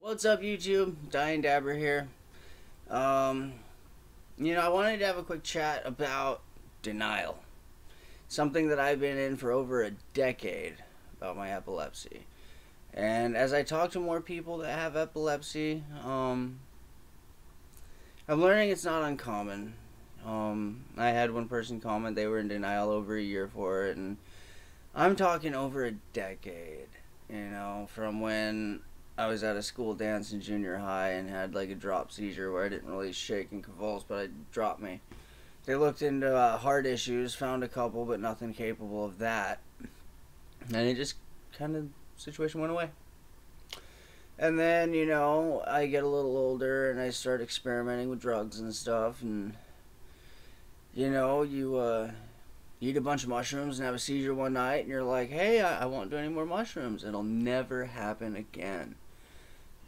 What's up, YouTube? Dying Dabber here. I wanted to have a quick chat about denial. Something that I've been in for over a decade about my epilepsy. And as I talk to more people that have epilepsy, I'm learning it's not uncommon. I had one person comment they were in denial over a year for it, and I'm talking over a decade, from when I was at a school dance in junior high and had like a drop seizure where I didn't really shake and convulse, but it dropped me. They looked into heart issues, found a couple, but nothing capable of that. And it just kind of, situation went away. And then, I get a little older and I start experimenting with drugs and stuff. And, you eat a bunch of mushrooms and have a seizure one night and you're like, hey, I won't do any more mushrooms. It'll never happen again.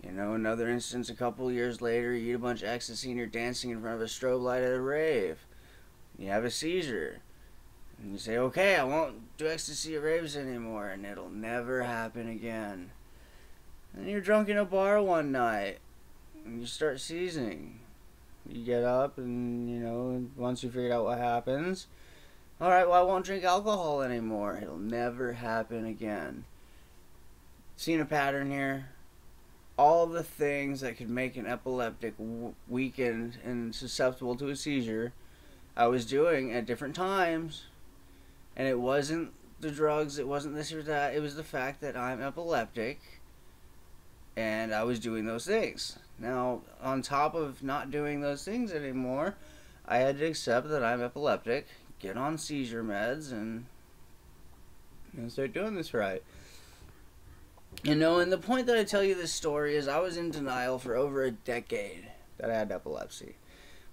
Another instance, a couple years later, you eat a bunch of ecstasy and you're dancing in front of a strobe light at a rave. You have a seizure. And you say, okay, I won't do ecstasy at raves anymore, and it'll never happen again. And you're drunk in a bar one night, and you start seizing. You get up, and, once you figure out what happens, alright, well, I won't drink alcohol anymore. It'll never happen again. Seen a pattern here? All the things that could make an epileptic weakened and susceptible to a seizure, I was doing at different times. And it wasn't the drugs, it wasn't this or that, it was the fact that I'm epileptic and I was doing those things. Now, on top of not doing those things anymore, I had to accept that I'm epileptic, get on seizure meds, and start doing this right. And the point that I tell you this story is I was in denial for over a decade that I had epilepsy.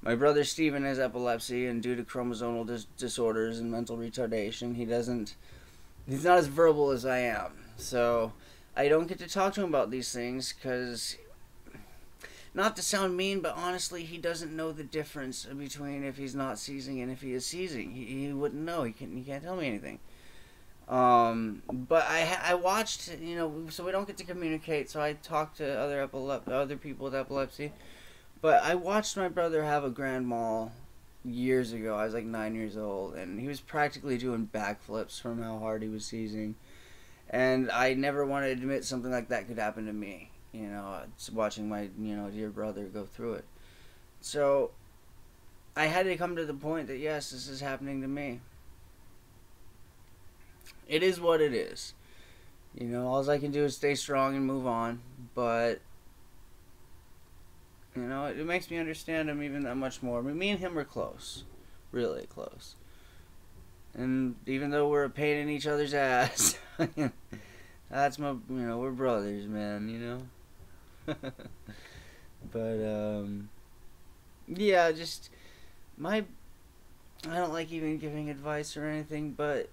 My brother Steven has epilepsy, and due to chromosomal disorders and mental retardation, he's not as verbal as I am. So I don't get to talk to him about these things because, not to sound mean, but honestly, he doesn't know the difference between if he's not seizing and if he is seizing. He wouldn't know. He can't tell me anything. But I watched, so we don't get to communicate, so I talk to other people with epilepsy. But I watched my brother have a grand mal years ago. I was like 9 years old, and he was practically doing backflips from how hard he was seizing. And I never wanted to admit something like that could happen to me. Watching my, dear brother go through it. So I had to come to the point that, yes, this is happening to me. It is what it is. All I can do is stay strong and move on. But it makes me understand him even that much more. Me and him are close. Really close. And even though we're a pain in each other's ass, that's we're brothers, man, But, yeah, I don't like even giving advice or anything, but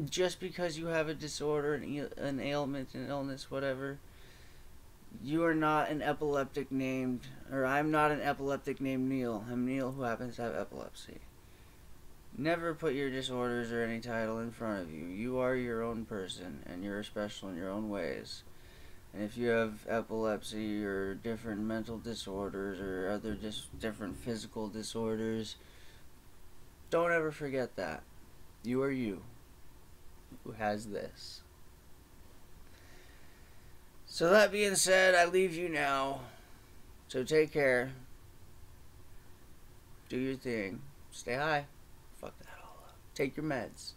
just because you have a disorder, an ailment, an illness, whatever, you are not an epileptic named, or I'm not an epileptic named Neil. I'm Neil who happens to have epilepsy. Never put your disorders or any title in front of you. You are your own person, and you're special in your own ways. And if you have epilepsy or different mental disorders or other different physical disorders, don't ever forget that. You are you who has this. So that being said, I leave you now. So take care. Do your thing. Stay high. Fuck that all up. Take your meds.